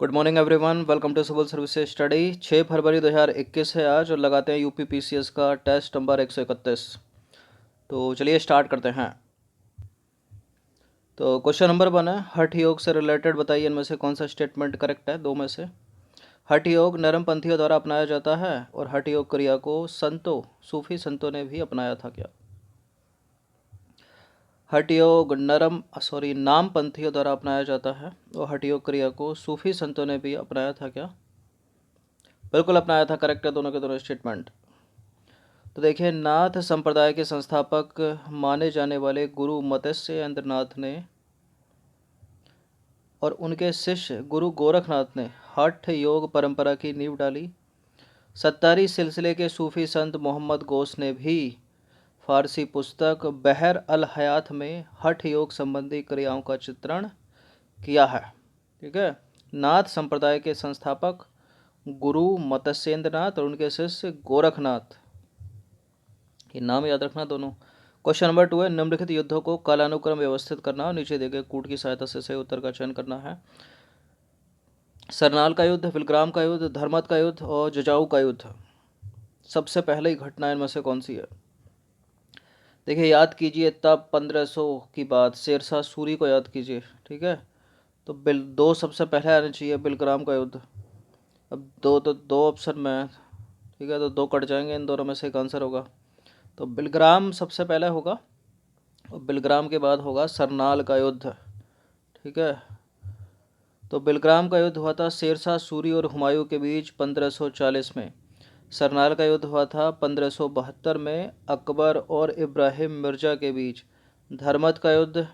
Good morning everyone, welcome to civil services study. 6 फरवरी 2021 है आज और लगाते हैं यूपी पीसीएस का टेस्ट नंबर 131। तो चलिए स्टार्ट करते हैं। तो क्वेश्चन नंबर 1 है, हठ योग से रिलेटेड बताइए इनमें से कौन सा स्टेटमेंट करेक्ट है। दो में से हठ योग नरमपंथियों द्वारा अपनाया जाता है और हठ योग क्रिया को सूफी संतों ने भी अपनाया था क्या। हठ योग नामपंथियों द्वारा अपनाया जाता है और हठ योग क्रिया को सूफी संतों ने भी अपनाया था क्या। बिल्कुल अपनाया था, करेक्ट है दोनों के दोनों स्टेटमेंट। तो देखिए, नाथ संप्रदाय के संस्थापक माने जाने वाले गुरु मत्स्येंद्र नाथ ने और उनके शिष्य गुरु गोरखनाथ ने हठ योग परंपरा की नींव डाली। सत्तारी सिलसिले के सूफी संत मोहम्मद गौस ने भी फारसी पुस्तक बहर अल हयात में हठ योग संबंधी क्रियाओं का चित्रण किया है। ठीक है, नाथ संप्रदाय के संस्थापक गुरु मत्स्येंद्र नाथ और उनके शिष्य गोरखनाथ, ये नाम याद रखना दोनों। क्वेश्चन नंबर 2 है, निम्नलिखित युद्धों को कालानुक्रम व्यवस्थित करना और नीचे दिए गए कूट की सहायता से सही उत्तर का चयन करना है। सरनाल का युद्ध, बिलग्राम का युद्ध, धर्मत का युद्ध और जजाऊ का युद्ध। सबसे पहले ही घटना इनमें से कौन सी है। देखिए, याद कीजिए तब 1500 की बात, शेरशाह सूरी को याद कीजिए। ठीक है, तो दो सबसे पहले आने चाहिए, बिलग्राम का युद्ध। अब दो ऑप्शन में है, ठीक है, तो दो कट जाएंगे, इन दोनों में से एक आंसर होगा। तो बिलग्राम सबसे पहले होगा और बिलग्राम के बाद होगा सरनाल का युद्ध। ठीक है, तो बिलग्राम का युद्ध हुआ था शेरशाह सूरी और हुमायूं के बीच 1540 में। सरनाल का युद्ध हुआ था 1572 में अकबर और इब्राहिम मिर्जा के बीच। धर्मत का युद्ध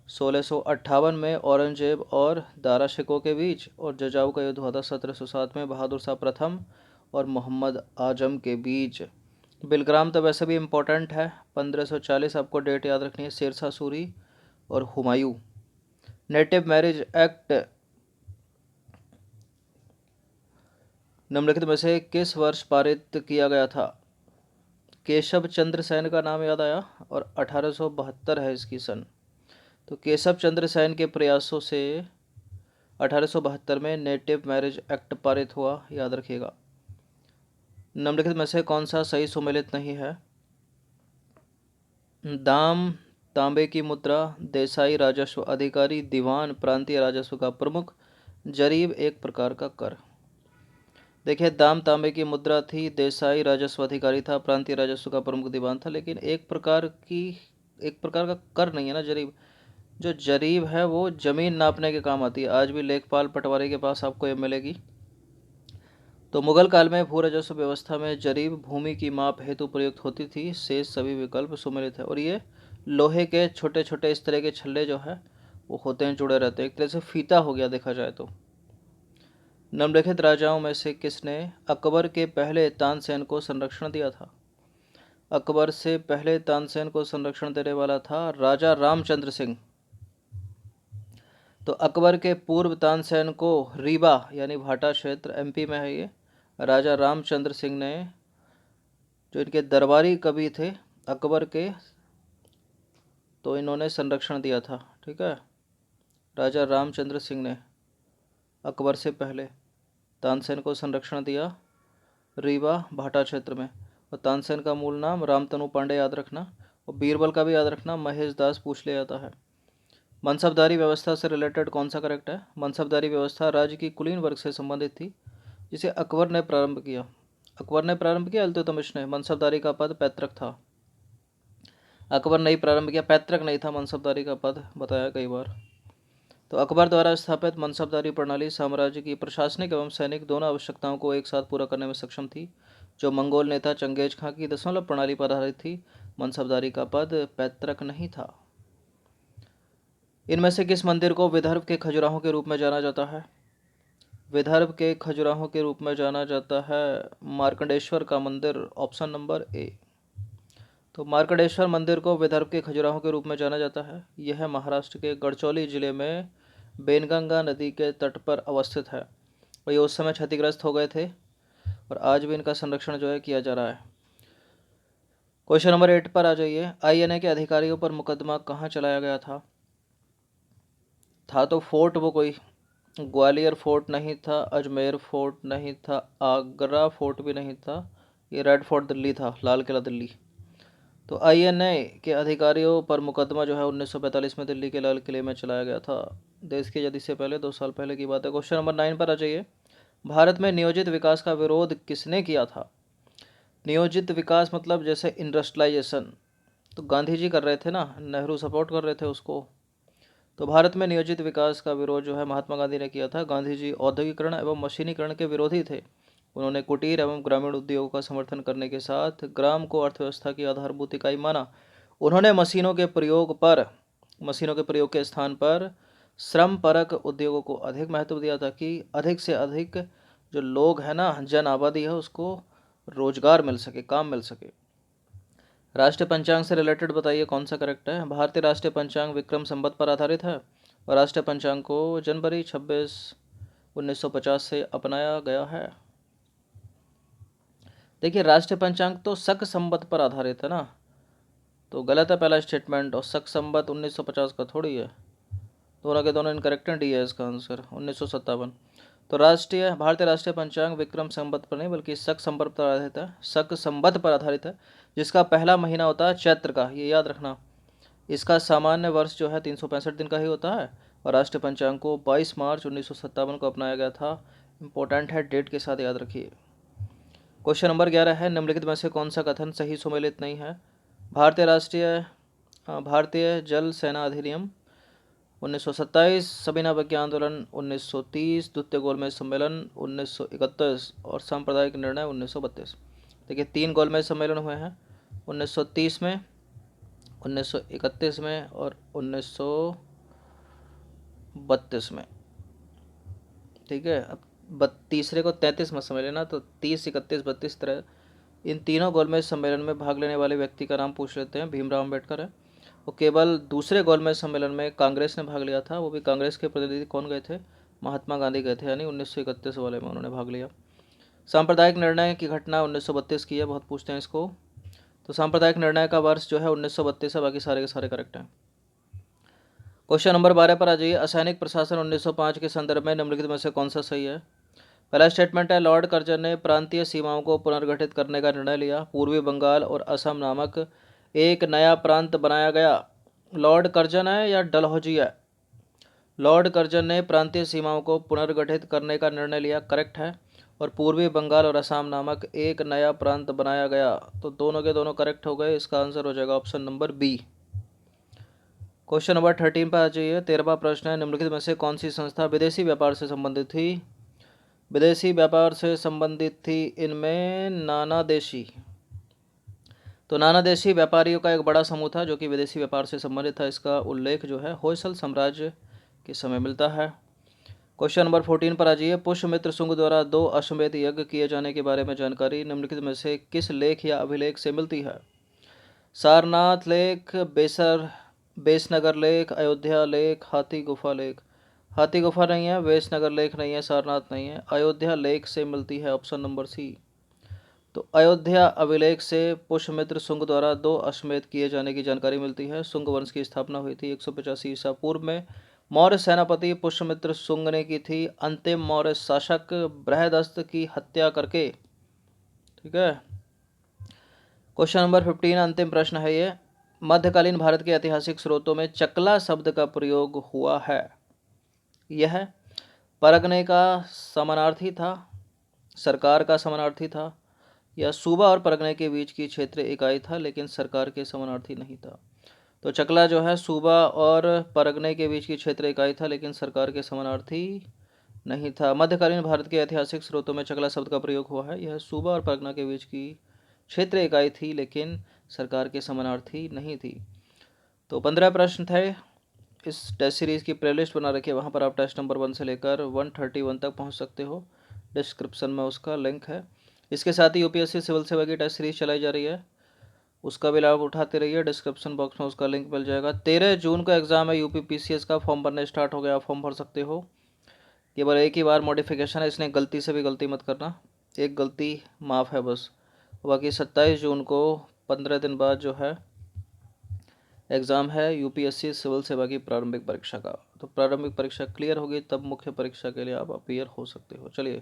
1658 में औरंगजेब और दारा शिकोह के बीच। और जजाऊ का युद्ध हुआ था 1707 में बहादुर शाह प्रथम और मोहम्मद आजम के बीच। बिलग्राम तो वैसे भी इम्पोर्टेंट है, 1540 आपको डेट याद रखनी है। शेरशाह सूरी और हुमायूं। नेटिव मैरिज एक्ट निम्नलिखित में से किस वर्ष पारित किया गया था। केशव चंद्र सेन का नाम याद आया और 1872 है इसकी सन। तो केशव चंद्र सेन के प्रयासों से 1872 में नेटिव मैरिज एक्ट पारित हुआ, याद रखिएगा। निम्नलिखित में से कौन सा सही सुमेलित नहीं है। दाम तांबे की मुद्रा, देसाई राजस्व अधिकारी, दीवान प्रांतीय राजस्व का प्रमुख, जरीब एक प्रकार का कर। देखिए, दाम तांबे की मुद्रा थी, देसाई राजस्व अधिकारी था, प्रांतीय राजस्व का प्रमुख दीवान था, लेकिन एक प्रकार का कर नहीं है ना जरीब। जो जरीब है वो जमीन नापने के काम आती है, आज भी लेखपाल पटवारी के पास आपको ये मिलेगी। तो मुगल काल में भू राजस्व व्यवस्था में जरीब भूमि की माप हेतु प्रयुक्त होती थी। शेष सभी विकल्प सुमेलित है। और ये लोहे के छोटे छोटे इस तरह के छल्ले जो है वो होते हैं, जुड़े रहते हैं, एक तरह से फीता हो गया देखा जाए तो। निम्नलिखित राजाओं में से किसने अकबर के पहले तानसेन को संरक्षण दिया था। अकबर से पहले तानसेन को संरक्षण देने वाला था राजा रामचंद्र सिंह। तो अकबर के पूर्व तानसेन को रीवा यानी भाटा क्षेत्र एमपी में है ये, राजा रामचंद्र सिंह ने, जो इनके दरबारी कवि थे अकबर के, तो इन्होंने संरक्षण दिया था। ठीक है, राजा रामचंद्र सिंह ने अकबर से पहले तानसेन को संरक्षण दिया रीवा भाटा क्षेत्र में। और तानसेन का मूल नाम रामतनु पांडे याद रखना, और बीरबल का भी याद रखना, महेश दास पूछ लिया जाता है। मनसबदारी व्यवस्था से रिलेटेड कौन सा करेक्ट है। मनसबदारी व्यवस्था राज्य की कुलीन वर्ग से संबंधित थी, जिसे अकबर ने प्रारंभ किया। इल्तुतमिश ने। मनसबदारी का पद पैतृक था, अकबर ने ही प्रारंभ किया, पैतृक नहीं था मनसबदारी का पद, बताया कई बार। तो अकबर द्वारा स्थापित मनसबदारी प्रणाली साम्राज्य की प्रशासनिक एवं सैनिक दोनों आवश्यकताओं को एक साथ पूरा करने में सक्षम थी। जो मंगोल नेता चंगेज खां की दशमलव प्रणाली पर आधारित थी, मनसबदारी का पद पैतृक नहीं था। इनमें से किस मंदिर को विदर्भ के खजुराहों के रूप में जाना जाता है। विदर्भ के खजुराहों के रूप में जाना जाता है मार्कंडेश्वर का मंदिर, ऑप्शन नंबर ए। तो मार्कंडेश्वर मंदिर को विदर्भ के खजुराहों के रूप में जाना जाता है। यह महाराष्ट्र के गढ़चौली जिले में बेनगंगा नदी के तट पर अवस्थित है और ये उस समय क्षतिग्रस्त हो गए थे और आज भी इनका संरक्षण जो है किया जा रहा है। क्वेश्चन नंबर 8 पर आ जाइए। आईएनए के अधिकारियों पर मुकदमा कहाँ चलाया गया था। तो फोर्ट वो कोई ग्वालियर फोर्ट नहीं था, अजमेर फोर्ट नहीं था, आगरा फोर्ट भी नहीं था, ये रेड फोर्ट दिल्ली था, लाल किला दिल्ली। तो आईएनए के अधिकारियों पर मुकदमा जो है 1945 में दिल्ली के लाल किले में चलाया गया था। देश की आज़ादी से पहले 2 साल पहले की बात है। क्वेश्चन नंबर 9 पर आ जाइए। भारत में नियोजित विकास का विरोध किसने किया था? नियोजित विकास मतलब जैसे इंडस्ट्रियलाइजेशन, तो गांधी जी कर रहे थे ना, नेहरू सपोर्ट कर रहे थे उसको। तो भारत में नियोजित विकास का विरोध जो है महात्मा गांधी ने किया था। गांधी जी औद्योगिकरण एवं मशीनीकरण के विरोधी थे। उन्होंने कुटीर एवं ग्रामीण उद्योगों का समर्थन करने के साथ ग्राम को अर्थव्यवस्था की आधारभूत इकाई माना। उन्होंने मशीनों के प्रयोग के स्थान पर श्रम परक उद्योगों को अधिक महत्व दिया, ताकि अधिक से अधिक जो लोग हैं ना, जन आबादी है, उसको रोजगार मिल सके, काम मिल सके। राष्ट्रीय पंचांग से रिलेटेड बताइए कौन सा करेक्ट है? भारतीय राष्ट्रीय पंचांग विक्रम संवत पर आधारित है और राष्ट्रीय पंचांग को जनवरी 26 1950 से अपनाया गया है। देखिए, राष्ट्रीय पंचांग तो शक संवत पर आधारित है ना, तो गलत है पहला स्टेटमेंट, और शक संवत 1950 का थोड़ी है। दोनों के दोनों इनकरेक्ट हैं, डी है इसका आंसर 1957। तो भारतीय राष्ट्रीय पंचांग विक्रम संवत पर नहीं बल्कि शक संवत पर आधारित है, शक संवत पर आधारित है, जिसका पहला महीना होता है चैत्र का, ये याद रखना। इसका सामान्य वर्ष जो है 365 दिन का ही होता है, और राष्ट्रीय पंचांग को 22 मार्च 1957 को अपनाया गया था। इंपॉर्टेंट है, डेट के साथ याद रखिए। क्वेश्चन नंबर 11 है, निम्नलिखित में से कौन सा कथन सही सुमेलित नहीं है? भारतीय जल सेना अधिनियम 1927, सबीना विज्ञान आंदोलन 1930, द्वितीय गोलमेज सम्मेलन 1931 और सांप्रदायिक निर्णय 1932। देखिए, 3 गोलमेज सम्मेलन हुए हैं, 1930 में, 1931 में और 1932 में। ठीक है, अब तीसरे को 33 में समझ लेना, तो 30, 31, 32 तरह इन तीनों गोलमेज सम्मेलन में भाग लेने वाले व्यक्ति का नाम पूछ लेते हैं। भीमराव अम्बेडकर है। वो केवल दूसरे गोलमेज सम्मेलन में कांग्रेस ने भाग लिया था, वो भी कांग्रेस के प्रतिनिधि कौन गए थे? महात्मा गांधी गए थे, यानी 1931 वाले में उन्होंने भाग लिया। सांप्रदायिक निर्णय की घटना 1932 की है, बहुत पूछते हैं इसको। तो सांप्रदायिक निर्णय का वर्ष जो है 1932 है, बाकी सारे के सारे करेक्ट हैं। क्वेश्चन नंबर 12 पर आ जाइए। असैनिक प्रशासन 1905 के संदर्भ में निम्नलिखित में से कौन सा सही है? पहला स्टेटमेंट है, लॉर्ड कर्जन ने प्रांतीय सीमाओं को पुनर्गठित करने का निर्णय लिया। पूर्वी बंगाल और असम नामक एक नया प्रांत बनाया गया। लॉर्ड कर्जन है या डलहौजी है? लॉर्ड कर्जन ने प्रांतीय सीमाओं को पुनर्गठित करने का निर्णय लिया, करेक्ट है। और पूर्वी बंगाल और असम नामक एक नया प्रांत बनाया गया, तो दोनों के दोनों करेक्ट हो गए। इसका आंसर हो जाएगा option number B. Question number 13 पर आ जाइए। 13वां प्रश्न है, निम्नलिखित में से कौन सी संस्था विदेशी व्यापार से संबंधित थी? विदेशी व्यापार से संबंधित थी इनमें नाना देशी। तो नाना देशी व्यापारियों का एक बड़ा समूह था जो कि विदेशी व्यापार से संबंधित था। इसका उल्लेख जो है होयसल साम्राज्य के समय मिलता है। क्वेश्चन नंबर 14 पर आ जाइए। पुष्यमित्र शुंग द्वारा 2 अश्वमेध यज्ञ किए जाने के बारे में जानकारी निम्नलिखित में से किस लेख या अभिलेख से मिलती है? सारनाथ लेख, बेसनगर लेख, अयोध्या लेख, हाथी गुफा लेख। हाथी गुफा नहीं है, बेसनगर लेख नहीं है, सारनाथ नहीं है, अयोध्या लेख से मिलती है, ऑप्शन नंबर सी। तो अयोध्या अभिलेख से पुष्यमित्र शुंग द्वारा 2 अश्वमेध किए जाने की जानकारी मिलती है। शुंग वंश की स्थापना हुई थी 185 ईसा पूर्व में। मौर्य सेनापति पुष्यमित्र शुंग ने की थी अंतिम मौर्य शासक बृहदस्त की हत्या करके। ठीक है। क्वेश्चन नंबर 15 अंतिम प्रश्न है ये। मध्यकालीन भारत के ऐतिहासिक स्रोतों में चकला शब्द का प्रयोग हुआ है। यह परगने का समानार्थी था, सरकार का समानार्थी था, या सूबा और परगने के बीच की क्षेत्र इकाई था लेकिन सरकार के समानार्थी नहीं था। तो चकला जो है सूबा और परगने के बीच की क्षेत्र इकाई था लेकिन सरकार के समानार्थी नहीं था। मध्यकालीन भारत के ऐतिहासिक स्रोतों में चकला शब्द का प्रयोग हुआ है। यह सूबा और परगना के बीच की क्षेत्र इकाई थी लेकिन सरकार के समानार्थी नहीं थी। तो 15 प्रश्न थे। इस टेस्ट सीरीज़ की प्लेलिस्ट बना रखी है, वहाँ पर आप टेस्ट नंबर 1 से लेकर 131 तक पहुँच सकते हो। डिस्क्रिप्शन में उसका लिंक है। इसके साथ ही यूपीएससी सिविल सेवा की टेस्ट सीरीज चलाई जा रही है, उसका भी लाभ उठाते रहिए। डिस्क्रिप्शन बॉक्स में उसका लिंक मिल जाएगा। 13 जून का एग्ज़ाम है यूपी पीसीएस का, फॉर्म भरने स्टार्ट हो गया, आप फॉर्म भर सकते हो। केवल एक ही बार मॉडिफिकेशन है, इसने गलती से भी गलती मत करना, एक गलती माफ़ है बस। बाकी 27 जून को 15 दिन बाद जो है एग्ज़ाम है यूपीएससी सिविल सेवा की प्रारंभिक परीक्षा का। तो प्रारंभिक परीक्षा क्लियर होगी तब मुख्य परीक्षा के लिए आप अपीयर हो सकते हो। चलिए